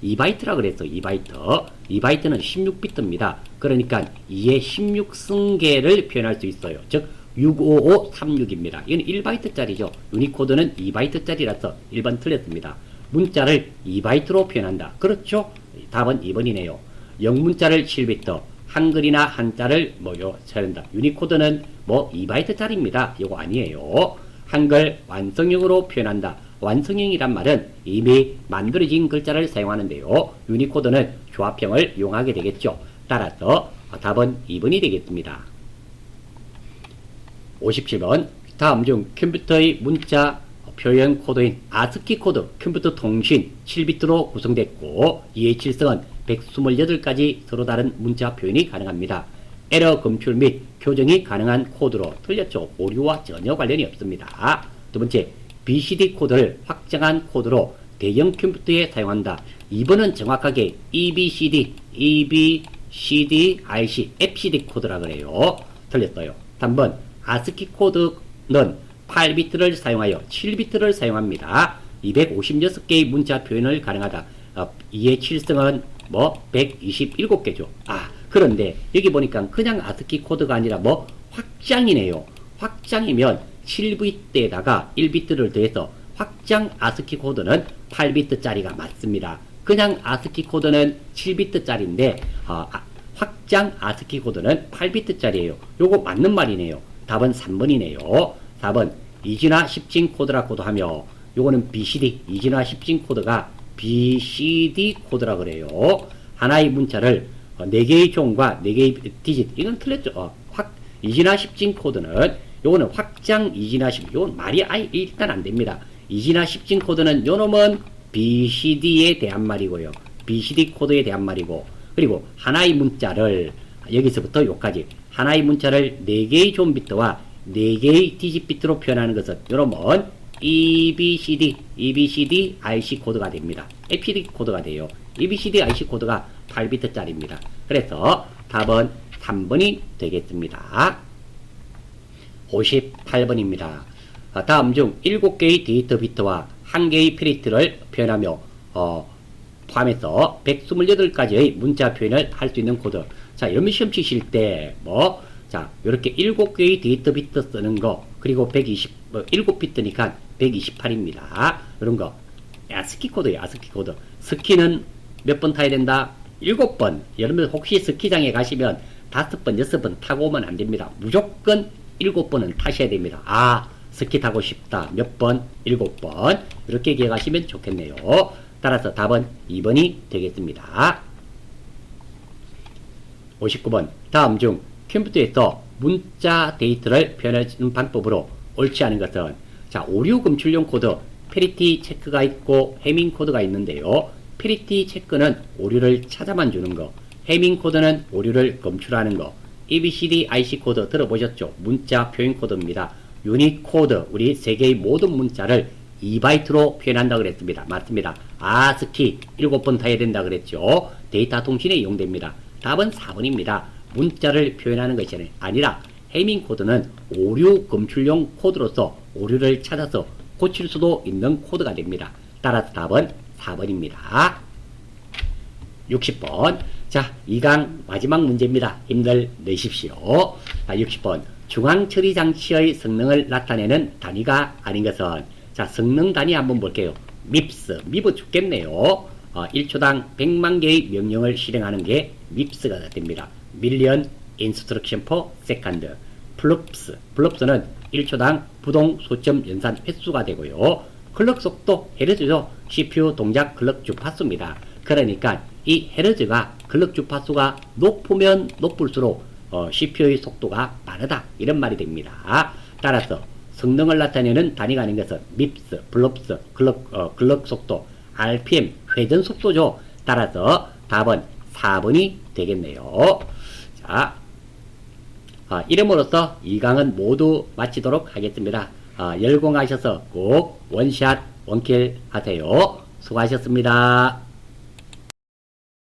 2바이트라 그랬어. 2바이트. 2바이트는 16비트입니다. 그러니까 2의 16승계를 표현할 수 있어요. 즉 65536입니다. 이건 1바이트짜리죠. 유니코드는 2바이트짜리라서 1번 틀렸습니다. 문자를 2바이트로 표현한다. 그렇죠? 답은 2번이네요. 영문자를 7비트, 한글이나 한자를 처한다. 유니코드는 2바이트짜리입니다. 이거 아니에요. 한글 완성형으로 표현한다. 완성형이란 말은 이미 만들어진 글자를 사용하는데요. 유니코드는 조합형을 이용하게 되겠죠. 따라서 답은 2번이 되겠습니다. 57번 다음 중 컴퓨터의 문자 표현 코드인 아스키 코드 컴퓨터 통신 7비트로 구성됐고 이의 칠성은 128가지 서로 다른 문자 표현이 가능합니다. 에러 검출 및 교정이 가능한 코드로 틀렸죠. 오류와 전혀 관련이 없습니다. 두 번째, BCD 코드를 확장한 코드로 대형 컴퓨터에 사용한다. 2번은 정확하게 EBCD, IC, FCD 코드라 그래요. 틀렸어요. 3번, 아스키 코드는 8비트를 사용하여 7비트를 사용합니다. 256개의 문자 표현을 가능하다. 이의 칠성은 127개죠. 그런데 여기 보니까 그냥 아스키 코드가 아니라 확장이네요. 확장이면 7비트에다가 1비트를 더해서 확장 아스키 코드는 8비트짜리가 맞습니다. 그냥 아스키 코드는 7비트짜리인데 확장 아스키 코드는 8비트짜리예요. 요거 맞는 말이네요. 답은 3번이네요. 4번 이진화 10진 코드라고도 하며 요거는 BCD 이진화 10진 코드가 BCD 코드라 그래요. 하나의 문자를 4개의 종과 4개의 디짓 이건 틀렸죠. 이진화 10진 코드는 요거는 확장 이진화 10 요건 말이 일단 안 됩니다. 이진화 10진 코드는 요놈은 BCD에 대한 말이고요. BCD 코드에 대한 말이고 그리고 하나의 문자를 여기서부터 요까지 하나의 문자를 4개의 존 비트와 4개의 디짓 비트로 표현하는 것은 요놈은 EBCD IC 코드가 됩니다. FCD 코드가 돼요. EBCD IC 코드가 8비트짜리입니다. 그래서 답은 3번이 되겠습니다. 58번입니다. 다음 중 7개의 데이터 비트와 1개의 페리트를 표현하며 포함해서 128가지의 문자 표현을 할 수 있는 코드. 자, 여러분 시험 치실 때 자, 이렇게 7개의 데이터 비트 쓰는 거 그리고 7비트니까 128입니다. 이런 거 아스키 코드예요. 아스키 코드. 스키는 몇 번 타야 된다? 7번. 여러분 혹시 스키장에 가시면 5번, 6번 타고 오면 안 됩니다. 무조건 7번은 타셔야 됩니다. 스키 타고 싶다. 몇 번? 7번. 이렇게 기억하시면 좋겠네요. 따라서 답은 2번이 되겠습니다. 59번. 다음 중 컴퓨터에서 문자 데이터를 표현하는 방법으로 옳지 않은 것은 자, 오류 검출용 코드 페리티 체크가 있고 해밍 코드가 있는데요. 페리티 체크는 오류를 찾아만 주는 거, 해밍 코드는 오류를 검출하는 거. EBCD IC 코드 들어보셨죠? 문자 표현 코드입니다. 유니코드 우리 세계의 모든 문자를 2바이트로 표현한다 그랬습니다. 맞습니다. 아스키 7번 타야 된다 그랬죠. 데이터 통신에 이용됩니다. 답은 4번입니다. 문자를 표현하는 것이 아니라 해밍 코드는 오류 검출용 코드로서 오류를 찾아서 고칠 수도 있는 코드가 됩니다. 따라서 답은 4번입니다. 60번. 자, 2강 마지막 문제입니다. 힘들 내십시오. 60번. 중앙 처리 장치의 성능을 나타내는 단위가 아닌 것은 자, 성능 단위 한번 볼게요. 밉스. 밉어 죽겠네요. 1초당 100만 개의 명령을 실행하는 게 밉스가 됩니다. 밀리언 인스트럭션 퍼 세컨드. 플롭스는 1초당 부동 소점 연산 횟수가 되고요. 클럭 속도 헤르츠죠. CPU 동작 클럭 주파수입니다. 그러니까 이 헤르츠가 클럭 주파수가 높으면 높을수록 CPU의 속도가 빠르다 이런 말이 됩니다. 따라서 성능을 나타내는 단위가 아닌 것은 밉스, 플롭스, 클럭 속도, RPM 회전 속도죠. 따라서 답은 4번이 되겠네요. 자, 이름으로써 2강은 모두 마치도록 하겠습니다. 열공하셔서 꼭 원샷 원킬 하세요. 수고하셨습니다.